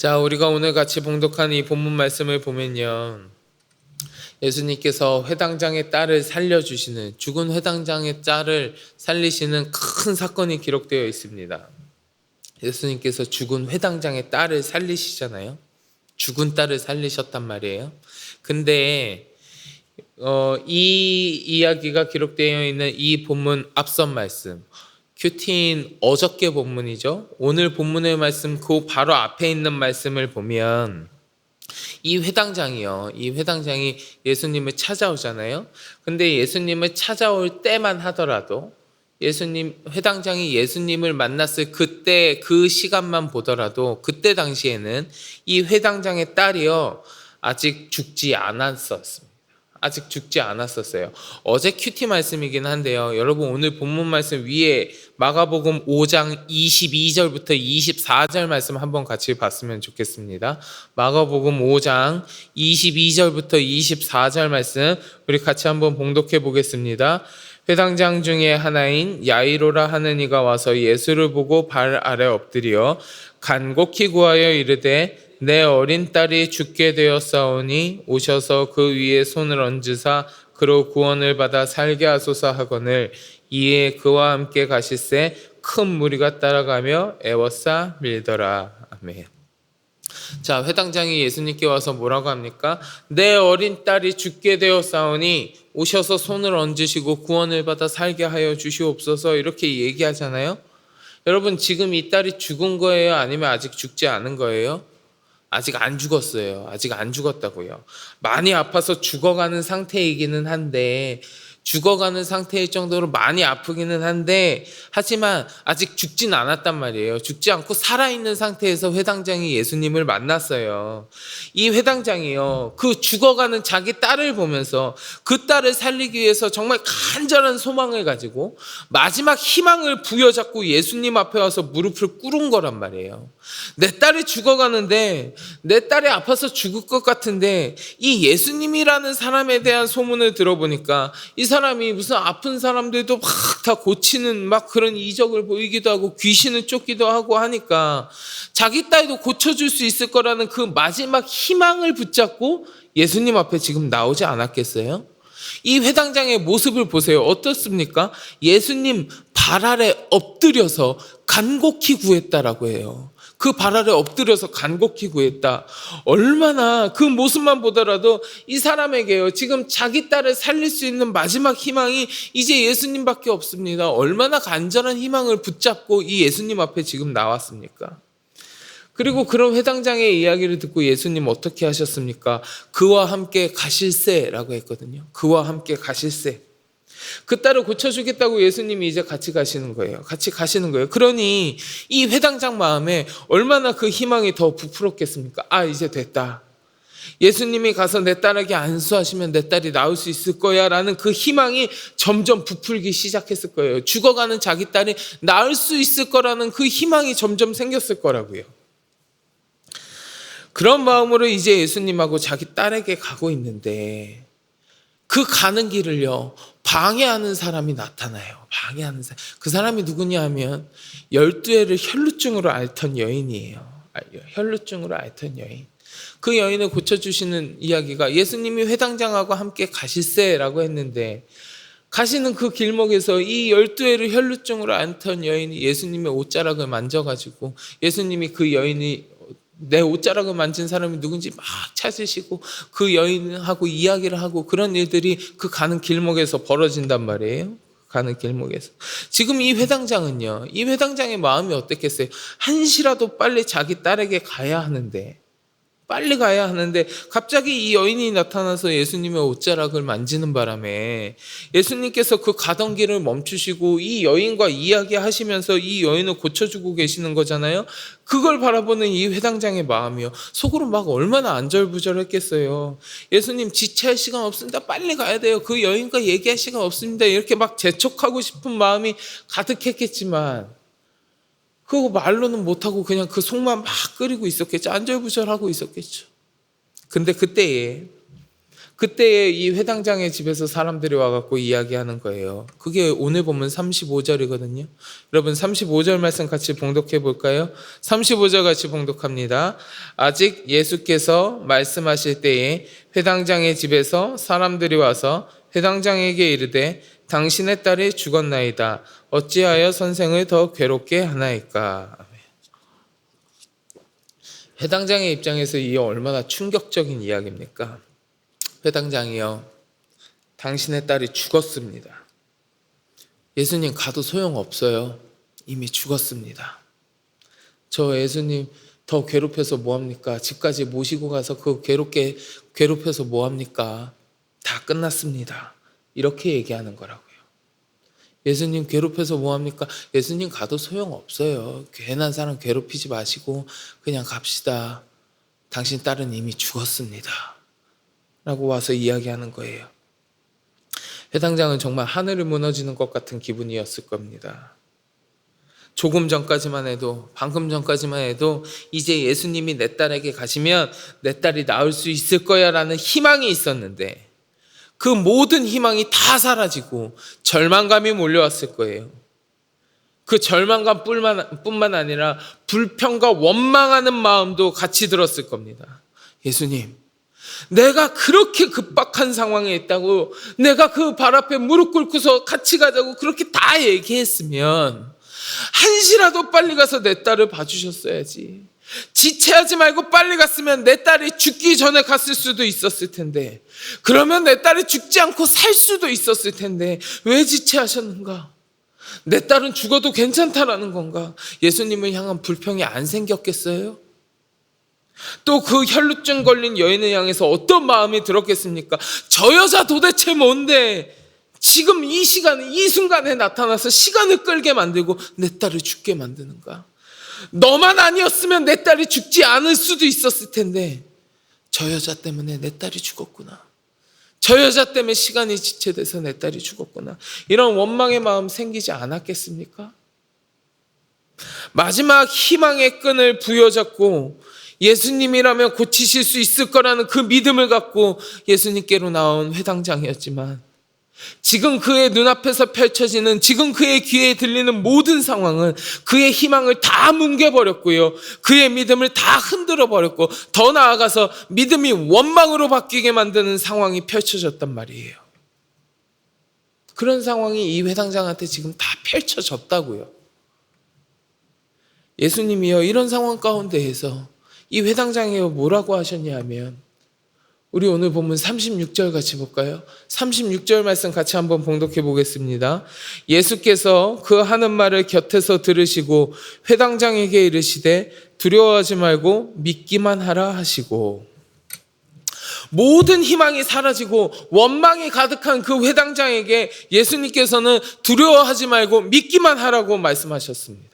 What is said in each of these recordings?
자, 우리가 오늘 같이 봉독한 이 본문 말씀을 보면요, 예수님께서 회당장의 딸을 살려주시는, 죽은 회당장의 딸을 살리시는 큰 사건이 기록되어 있습니다. 예수님께서 죽은 회당장의 딸을 살리시잖아요. 죽은 딸을 살리셨단 말이에요. 근데 이 이야기가 기록되어 있는 이 본문 앞선 말씀, 큐티인 어저께 본문이죠. 오늘 본문의 말씀 그 바로 앞에 있는 말씀을 보면 이 회당장이 예수님을 찾아오잖아요. 근데 예수님을 찾아올 때만 하더라도 회당장이 예수님을 만났을 그때 그 시간만 보더라도 그때 당시에는 이 회당장의 딸이요 아직 죽지 않았었습니다. 아직 죽지 않았었어요. 어제 큐티 말씀이긴 한데요. 여러분 오늘 본문 말씀 위에 마가복음 5장 22절부터 24절 말씀 한번 같이 봤으면 좋겠습니다. 마가복음 5장 22절부터 24절 말씀 우리 같이 한번 봉독해 보겠습니다. 회당장 중에 하나인 야이로라 하는 이가 와서 예수를 보고 발 아래 엎드려 간곡히 구하여 이르되 내 어린 딸이 죽게 되었사오니 오셔서 그 위에 손을 얹으사 그로 구원을 받아 살게 하소서 하거늘 이에 그와 함께 가실새 큰 무리가 따라가며 애워싸 밀더라. 아멘. 자, 회당장이 예수님께 와서 뭐라고 합니까? 내 어린 딸이 죽게 되었사오니 오셔서 손을 얹으시고 구원을 받아 살게 하여 주시옵소서 이렇게 얘기하잖아요. 여러분 지금 이 딸이 죽은 거예요? 아니면 아직 죽지 않은 거예요? 아직 안 죽었어요. 아직 안 죽었다고요. 많이 아파서 죽어가는 상태이기는 한데 죽어가는 상태일 정도로 많이 아프기는 한데 하지만 아직 죽진 않았단 말이에요. 죽지 않고 살아있는 상태에서 회당장이 예수님을 만났어요. 이 회당장이요 그 죽어가는 자기 딸을 보면서 그 딸을 살리기 위해서 정말 간절한 소망을 가지고 마지막 희망을 부여잡고 예수님 앞에 와서 무릎을 꿇은 거란 말이에요. 내 딸이 죽어가는데 내 딸이 아파서 죽을 것 같은데 이 예수님이라는 사람에 대한 소문을 들어보니까 이 사람이 무슨 아픈 사람들도 막 다 고치는 막 그런 이적을 보이기도 하고 귀신을 쫓기도 하고 하니까 자기 딸도 고쳐줄 수 있을 거라는 그 마지막 희망을 붙잡고 예수님 앞에 지금 나오지 않았겠어요? 이 회당장의 모습을 보세요. 어떻습니까? 예수님 발 아래 엎드려서 간곡히 구했다라고 해요. 그 발 아래 엎드려서 간곡히 구했다. 얼마나 그 모습만 보더라도 이 사람에게요. 지금 자기 딸을 살릴 수 있는 마지막 희망이 이제 예수님밖에 없습니다. 얼마나 간절한 희망을 붙잡고 이 예수님 앞에 지금 나왔습니까? 그리고 그런 회당장의 이야기를 듣고 예수님 어떻게 하셨습니까? 그와 함께 가실새라고 했거든요. 그와 함께 가실새. 그 딸을 고쳐주겠다고 예수님이 이제 같이 가시는 거예요. 같이 가시는 거예요. 그러니 이 회당장 마음에 얼마나 그 희망이 더 부풀었겠습니까? 아, 이제 됐다. 예수님이 가서 내 딸에게 안수하시면 내 딸이 나을 수 있을 거야 라는 그 희망이 점점 부풀기 시작했을 거예요. 죽어가는 자기 딸이 나을 수 있을 거라는 그 희망이 점점 생겼을 거라고요. 그런 마음으로 이제 예수님하고 자기 딸에게 가고 있는데 그 가는 길을요 방해하는 사람이 나타나요. 방해하는 사람. 그 사람이 누구냐 하면 12해를 혈루증으로 앓던 여인이에요. 혈루증으로 앓던 여인. 그 여인을 고쳐주시는 이야기가 예수님이 회당장하고 함께 가실새라고 했는데 가시는 그 길목에서 이 12해를 혈루증으로 앓던 여인이 예수님의 옷자락을 만져가지고 예수님이 그 여인이 내 옷자락을 만진 사람이 누군지 막 찾으시고 그 여인하고 이야기를 하고 그런 일들이 그 가는 길목에서 벌어진단 말이에요. 가는 길목에서. 지금 이 회당장은요. 이 회당장의 마음이 어땠겠어요? 한시라도 빨리 자기 딸에게 가야 하는데 빨리 가야 하는데 갑자기 이 여인이 나타나서 예수님의 옷자락을 만지는 바람에 예수님께서 그 가던 길을 멈추시고 이 여인과 이야기하시면서 이 여인을 고쳐주고 계시는 거잖아요. 그걸 바라보는 이 회당장의 마음이요. 속으로 막 얼마나 안절부절했겠어요. 예수님 지체할 시간 없습니다. 빨리 가야 돼요. 그 여인과 얘기할 시간 없습니다. 이렇게 막 재촉하고 싶은 마음이 가득했겠지만 그거 말로는 못하고 그냥 그 속만 막 끓이고 있었겠죠. 안절부절하고 있었겠죠. 근데 그때에 그때에 이 회당장의 집에서 사람들이 와갖고 이야기하는 거예요. 그게 오늘 보면 35절이거든요. 여러분 35절 말씀 같이 봉독해 볼까요? 35절 같이 봉독합니다. 아직 예수께서 말씀하실 때에 회당장의 집에서 사람들이 와서 회당장에게 이르되 당신의 딸이 죽었나이다. 어찌하여 선생을 더 괴롭게 하나이까? 회당장의 입장에서 이게 얼마나 충격적인 이야기입니까? 회당장이요, 당신의 딸이 죽었습니다. 예수님 가도 소용없어요. 이미 죽었습니다. 저 예수님 더 괴롭혀서 뭐합니까? 집까지 모시고 가서 그 괴롭혀서 뭐합니까? 다 끝났습니다. 이렇게 얘기하는 거라고요. 예수님 괴롭혀서 뭐합니까? 예수님 가도 소용없어요. 괜한 사람 괴롭히지 마시고 그냥 갑시다. 당신 딸은 이미 죽었습니다. 라고 와서 이야기하는 거예요. 회당장은 정말 하늘이 무너지는 것 같은 기분이었을 겁니다. 조금 전까지만 해도, 방금 전까지만 해도 이제 예수님이 내 딸에게 가시면 내 딸이 나을 수 있을 거야 라는 희망이 있었는데 그 모든 희망이 다 사라지고 절망감이 몰려왔을 거예요. 그 절망감뿐만 아니라 불평과 원망하는 마음도 같이 들었을 겁니다. 예수님, 내가 그렇게 급박한 상황에 있다고, 내가 그 발 앞에 무릎 꿇고서 같이 가자고 그렇게 다 얘기했으면 한시라도 빨리 가서 내 딸을 봐주셨어야지. 지체하지 말고 빨리 갔으면 내 딸이 죽기 전에 갔을 수도 있었을 텐데, 그러면 내 딸이 죽지 않고 살 수도 있었을 텐데 왜 지체하셨는가? 내 딸은 죽어도 괜찮다라는 건가? 예수님을 향한 불평이 안 생겼겠어요? 또 그 혈루증 걸린 여인을 향해서 어떤 마음이 들었겠습니까? 저 여자 도대체 뭔데 지금 이 시간에, 이 순간에 나타나서 시간을 끌게 만들고 내 딸을 죽게 만드는가? 너만 아니었으면 내 딸이 죽지 않을 수도 있었을 텐데 저 여자 때문에 내 딸이 죽었구나. 저 여자 때문에 시간이 지체돼서 내 딸이 죽었구나. 이런 원망의 마음 생기지 않았겠습니까? 마지막 희망의 끈을 부여잡고 예수님이라면 고치실 수 있을 거라는 그 믿음을 갖고 예수님께로 나온 회당장이었지만, 지금 그의 눈앞에서 펼쳐지는, 지금 그의 귀에 들리는 모든 상황은 그의 희망을 다 뭉개버렸고요, 그의 믿음을 다 흔들어버렸고, 더 나아가서 믿음이 원망으로 바뀌게 만드는 상황이 펼쳐졌단 말이에요. 그런 상황이 이 회당장한테 지금 다 펼쳐졌다고요. 예수님이요, 이런 상황 가운데에서 이 회당장이 뭐라고 하셨냐 하면, 우리 오늘 본문 36절 같이 볼까요? 36절 말씀 같이 한번 봉독해 보겠습니다. 예수께서 그 하는 말을 곁에서 들으시고 회당장에게 이르시되 두려워하지 말고 믿기만 하라 하시고, 모든 희망이 사라지고 원망이 가득한 그 회당장에게 예수님께서는 두려워하지 말고 믿기만 하라고 말씀하셨습니다.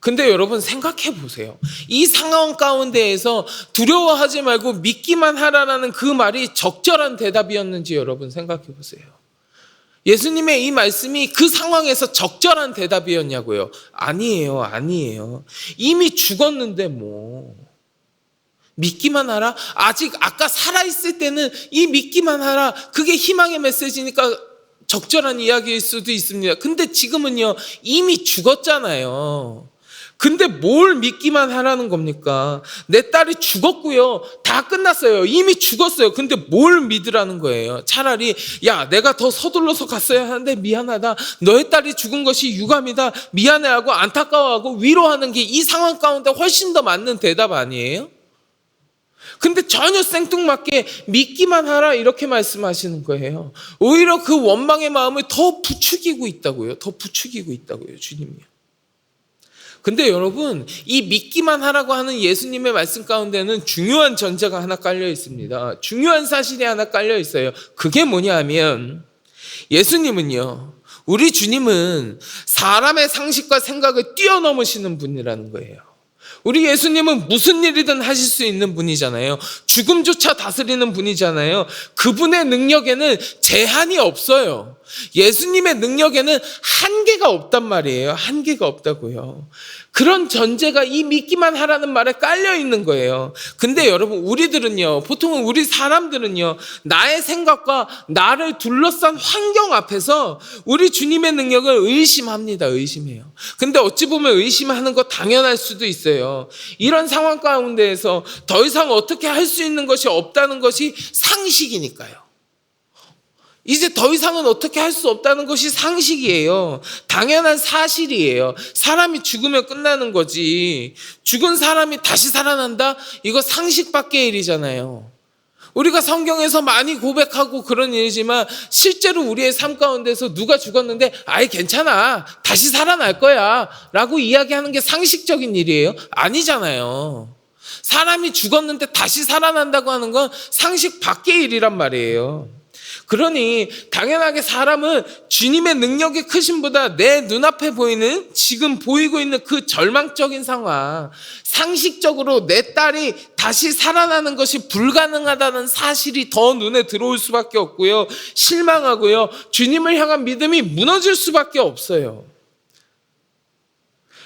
근데 여러분 생각해 보세요. 이 상황 가운데에서 두려워하지 말고 믿기만 하라라는 그 말이 적절한 대답이었는지 여러분 생각해 보세요. 예수님의 이 말씀이 그 상황에서 적절한 대답이었냐고요? 아니에요, 아니에요. 이미 죽었는데 뭐 믿기만 하라? 아직 아까 살아있을 때는 이 믿기만 하라, 그게 희망의 메시지니까 적절한 이야기일 수도 있습니다. 근데 지금은요, 이미 죽었잖아요. 근데 뭘 믿기만 하라는 겁니까? 내 딸이 죽었고요, 다 끝났어요. 이미 죽었어요. 근데 뭘 믿으라는 거예요? 차라리 야, 내가 더 서둘러서 갔어야 하는데 미안하다, 너의 딸이 죽은 것이 유감이다, 미안해하고 안타까워하고 위로하는 게 이 상황 가운데 훨씬 더 맞는 대답 아니에요? 근데 전혀 생뚱맞게 믿기만 하라 이렇게 말씀하시는 거예요. 오히려 그 원망의 마음을 더 부추기고 있다고요. 더 부추기고 있다고요, 주님이요. 근데 여러분, 이 믿기만 하라고 하는 예수님의 말씀 가운데는 중요한 전제가 하나 깔려 있습니다. 중요한 사실이 하나 깔려 있어요. 그게 뭐냐 하면, 예수님은요, 우리 주님은 사람의 상식과 생각을 뛰어넘으시는 분이라는 거예요. 우리 예수님은 무슨 일이든 하실 수 있는 분이잖아요. 죽음조차 다스리는 분이잖아요. 그분의 능력에는 제한이 없어요. 예수님의 능력에는 한계가 없단 말이에요. 한계가 없다고요. 그런 전제가 이 믿기만 하라는 말에 깔려 있는 거예요. 근데 여러분, 우리들은요, 보통은 우리 사람들은요, 나의 생각과 나를 둘러싼 환경 앞에서 우리 주님의 능력을 의심합니다. 의심해요. 근데 어찌 보면 의심하는 거 당연할 수도 있어요. 이런 상황 가운데에서 더 이상 어떻게 할 수 있는 것이 없다는 것이 상식이니까요. 이제 더 이상은 어떻게 할 수 없다는 것이 상식이에요. 당연한 사실이에요. 사람이 죽으면 끝나는 거지. 죽은 사람이 다시 살아난다? 이거 상식 밖의 일이잖아요. 우리가 성경에서 많이 고백하고 그런 일이지만 실제로 우리의 삶 가운데서 누가 죽었는데 아이 괜찮아. 다시 살아날 거야. 라고 이야기하는 게 상식적인 일이에요? 아니잖아요. 사람이 죽었는데 다시 살아난다고 하는 건 상식 밖의 일이란 말이에요. 그러니 당연하게 사람은 주님의 능력의 크심보다 내 눈앞에 보이는 지금 보이고 있는 그 절망적인 상황, 상식적으로 내 딸이 다시 살아나는 것이 불가능하다는 사실이 더 눈에 들어올 수밖에 없고요. 실망하고요. 주님을 향한 믿음이 무너질 수밖에 없어요.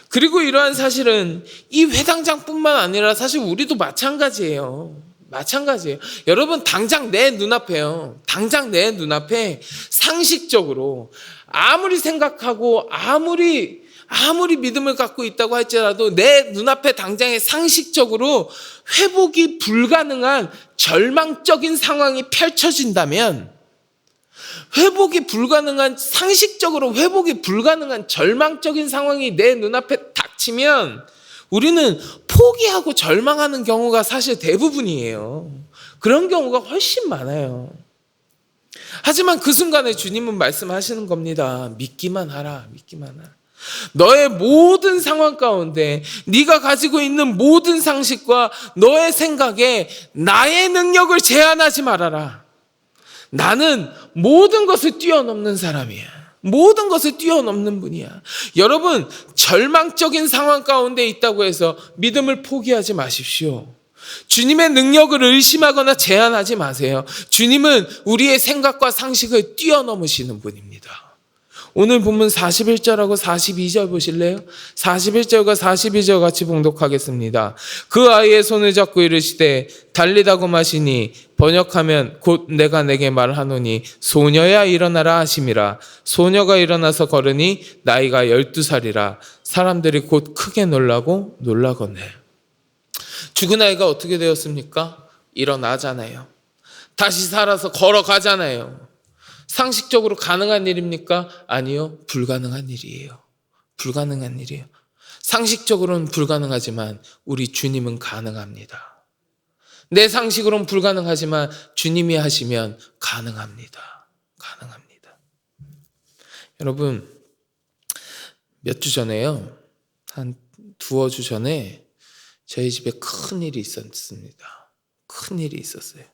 그리고 이러한 사실은 이 회당장뿐만 아니라 사실 우리도 마찬가지예요. 마찬가지예요. 여러분, 당장 내 눈앞에요. 당장 내 눈앞에 상식적으로 아무리 생각하고 아무리 믿음을 갖고 있다고 할지라도 내 눈앞에 당장에 상식적으로 회복이 불가능한 절망적인 상황이 펼쳐진다면, 상식적으로 회복이 불가능한 절망적인 상황이 내 눈앞에 닥치면 우리는 포기하고 절망하는 경우가 사실 대부분이에요. 그런 경우가 훨씬 많아요. 하지만 그 순간에 주님은 말씀하시는 겁니다. 믿기만 하라, 믿기만 하라. 너의 모든 상황 가운데 네가 가지고 있는 모든 상식과 너의 생각에 나의 능력을 제한하지 말아라. 나는 모든 것을 뛰어넘는 사람이야. 모든 것을 뛰어넘는 분이야. 여러분, 절망적인 상황 가운데 있다고 해서 믿음을 포기하지 마십시오. 주님의 능력을 의심하거나 제한하지 마세요. 주님은 우리의 생각과 상식을 뛰어넘으시는 분입니다. 오늘 본문 41절하고 42절 보실래요? 41절과 42절 같이 봉독하겠습니다. 그 아이의 손을 잡고 이르시되 달리다고 마시니 번역하면 곧 내가 내게 말하노니 소녀야 일어나라 하심이라. 소녀가 일어나서 걸으니 나이가 12살이라. 사람들이 곧 크게 놀라거늘. 죽은 아이가 어떻게 되었습니까? 일어나잖아요. 다시 살아서 걸어가잖아요. 상식적으로 가능한 일입니까? 아니요. 불가능한 일이에요. 불가능한 일이에요. 상식적으로는 불가능하지만 우리 주님은 가능합니다. 내 상식으로는 불가능하지만 주님이 하시면 가능합니다. 가능합니다. 여러분, 몇 주 전에요. 한 두어 주 전에 저희 집에 큰 일이 있었습니다. 큰 일이 있었어요.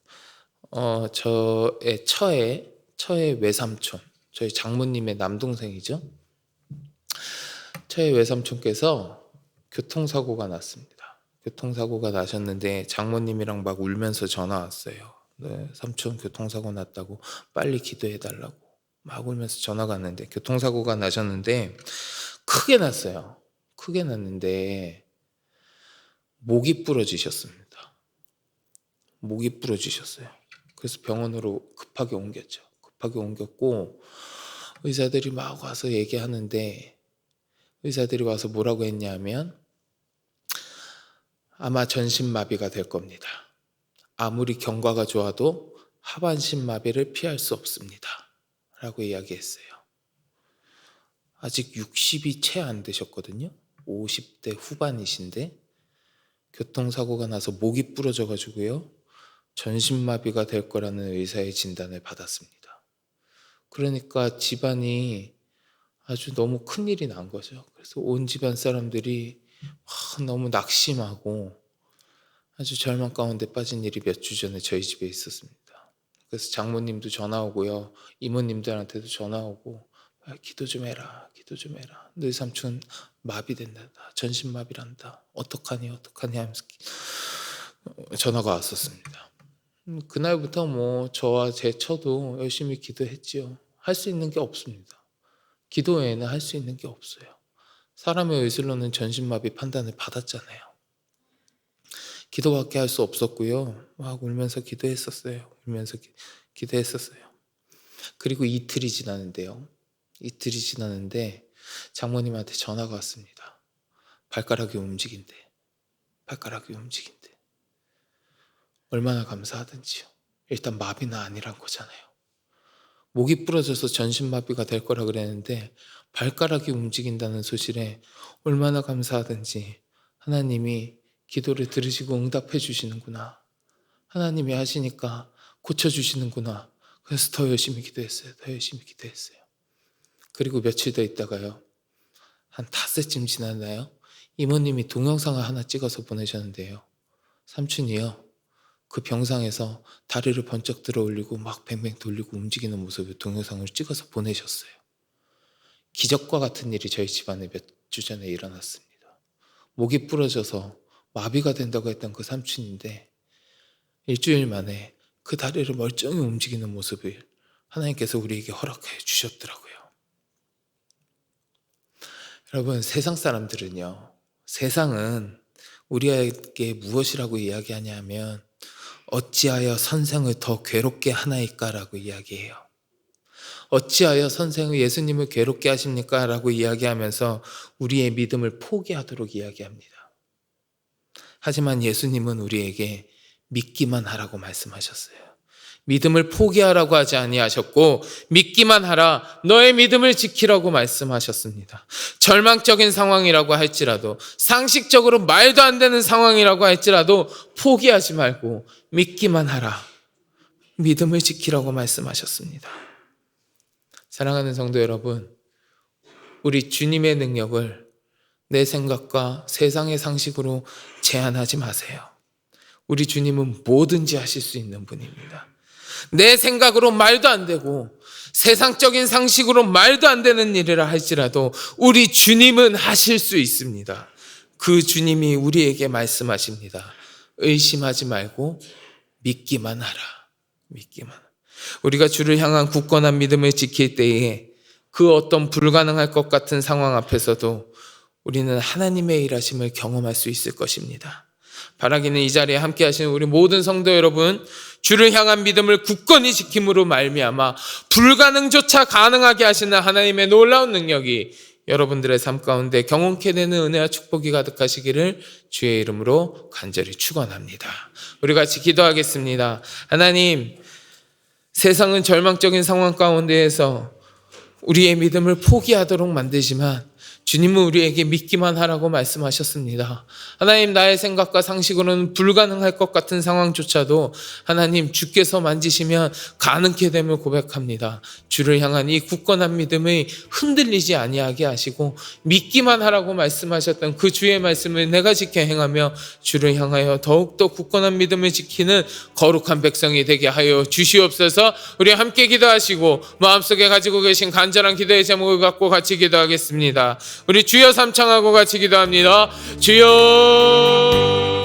저의 처의 외삼촌, 저희 장모님의 남동생이죠. 처의 외삼촌께서 교통사고가 났습니다. 교통사고가 나셨는데 장모님이랑 막 울면서 전화 왔어요. 네, 삼촌 교통사고 났다고 빨리 기도해달라고 막 울면서 전화가 왔는데, 교통사고가 나셨는데 크게 났어요. 크게 났는데 목이 부러지셨습니다. 목이 부러지셨어요. 그래서 병원으로 급하게 옮겼죠. 급하게 옮겼고 의사들이 막 와서 얘기하는데, 의사들이 와서 뭐라고 했냐면 아마 전신마비가 될 겁니다. 아무리 경과가 좋아도 하반신마비를 피할 수 없습니다. 라고 이야기했어요. 아직 60이 채 안 되셨거든요. 50대 후반이신데 교통사고가 나서 목이 부러져 가지고요. 전신마비가 될 거라는 의사의 진단을 받았습니다. 그러니까 집안이 아주 너무 큰일이 난 거죠. 그래서 온 집안 사람들이 너무 낙심하고 아주 절망 가운데 빠진 일이 몇 주 전에 저희 집에 있었습니다. 그래서 장모님도 전화 오고요. 이모님들한테도 전화 오고 기도 좀 해라, 기도 좀 해라. 너희 삼촌 마비된다. 전신마비란다. 어떡하니 하면서 전화가 왔었습니다. 그날부터 뭐 저와 제 처도 열심히 기도했지요. 할 수 있는 게 없습니다. 기도 외에는 할 수 있는 게 없어요. 사람의 의술로는 전신마비 판단을 받았잖아요. 기도밖에 할 수 없었고요. 막 울면서 기도했었어요. 기도했었어요. 그리고 이틀이 지났는데 장모님한테 전화가 왔습니다. 발가락이 움직인대. 얼마나 감사하든지요. 일단 마비는 아니란 거잖아요. 목이 부러져서 전신마비가 될 거라 그랬는데 발가락이 움직인다는 소식에 얼마나 감사하든지 하나님이 기도를 들으시고 응답해 주시는구나. 하나님이 하시니까 고쳐주시는구나. 그래서 더 열심히 기도했어요. 그리고 며칠 더 있다가요. 한 닷새쯤 지났나요? 이모님이 동영상을 하나 찍어서 보내셨는데요. 삼촌이요. 그 병상에서 다리를 번쩍 들어 올리고 막 뱅뱅 돌리고 움직이는 모습을 동영상을 찍어서 보내셨어요. 기적과 같은 일이 저희 집안에 몇 주 전에 일어났습니다. 목이 부러져서 마비가 된다고 했던 그 삼촌인데 일주일 만에 그 다리를 멀쩡히 움직이는 모습을 하나님께서 우리에게 허락해 주셨더라고요. 여러분, 세상 사람들은요, 세상은 우리에게 무엇이라고 이야기하냐 하면 어찌하여 선생을 더 괴롭게 하나이까? 라고 이야기해요. 어찌하여 선생은 예수님을 괴롭게 하십니까? 라고 이야기하면서 우리의 믿음을 포기하도록 이야기합니다. 하지만 예수님은 우리에게 믿기만 하라고 말씀하셨어요. 믿음을 포기하라고 하지 아니하셨고 믿기만 하라, 너의 믿음을 지키라고 말씀하셨습니다. 절망적인 상황이라고 할지라도, 상식적으로 말도 안 되는 상황이라고 할지라도 포기하지 말고 믿기만 하라, 믿음을 지키라고 말씀하셨습니다. 사랑하는 성도 여러분, 우리 주님의 능력을 내 생각과 세상의 상식으로 제한하지 마세요. 우리 주님은 뭐든지 하실 수 있는 분입니다. 내 생각으로 말도 안 되고 세상적인 상식으로 말도 안 되는 일이라 할지라도 우리 주님은 하실 수 있습니다. 그 주님이 우리에게 말씀하십니다. 의심하지 말고 믿기만 하라. 우리가 주를 향한 굳건한 믿음을 지킬 때에 그 어떤 불가능할 것 같은 상황 앞에서도 우리는 하나님의 일하심을 경험할 수 있을 것입니다. 바라기는 이 자리에 함께 하시는 우리 모든 성도 여러분, 주를 향한 믿음을 굳건히 지킴으로 말미암아 불가능조차 가능하게 하시는 하나님의 놀라운 능력이 여러분들의 삶 가운데 경험케 되는 은혜와 축복이 가득하시기를 주의 이름으로 간절히 축원합니다. 우리 같이 기도하겠습니다. 하나님, 세상은 절망적인 상황 가운데에서 우리의 믿음을 포기하도록 만들지만 주님은 우리에게 믿기만 하라고 말씀하셨습니다. 하나님, 나의 생각과 상식으로는 불가능할 것 같은 상황조차도 하나님 주께서 만지시면 가능케 됨을 고백합니다. 주를 향한 이 굳건한 믿음이 흔들리지 아니하게 하시고 믿기만 하라고 말씀하셨던 그 주의 말씀을 내가 지켜 행하며 주를 향하여 더욱더 굳건한 믿음을 지키는 거룩한 백성이 되게 하여 주시옵소서. 우리 함께 기도하시고 마음속에 가지고 계신 간절한 기도의 제목을 갖고 같이 기도하겠습니다. 우리 주여 삼창하고 같이 기도합니다. 주여.